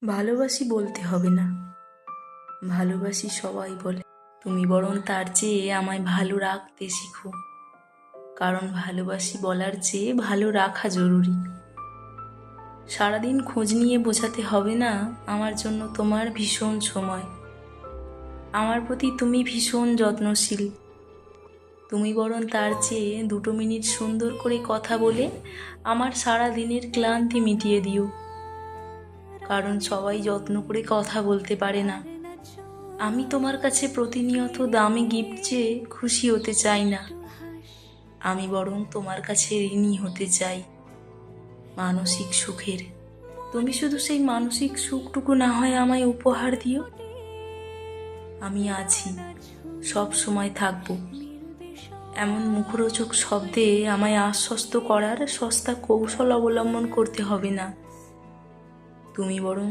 ভালোবাসি বলতে হবে না, ভালোবাসি সবাই বলে। তুমি বরং তার চেয়ে আমায় ভালো রাখতে শিখো, কারণ ভালোবাসি বলার চেয়ে ভালো রাখা জরুরি। সারাদিন খোঁজ নিয়ে বোঝাতে হবে না আমার জন্য তোমার ভীষণ সময়। আমার প্রতি তুমি ভীষণ যত্নশীল। তুমি বরং তার চেয়ে 2 মিনিট সুন্দর করে কথা বলে আমার সারা দিনের ক্লান্তি মিটিয়ে দিও, কারণ সবাই যত্ন করে কথা বলতে পারে না। আমি তোমার কাছে প্রতিনিয়ত দামি গিফট চেয়ে খুশি হতে চাই না, আমি বরং তোমার কাছে ঋণী হতে চাই মানসিক সুখের। তুমি শুধু সেই মানসিক সুখটুকু না হয় আমায় উপহার দিও। আমি আছি, সব সময় থাকবো। এমন মুখরোচক শব্দে আমায় আশ্বস্ত করার সস্তা কৌশল অবলম্বন করতে হবে না। তুমি বরং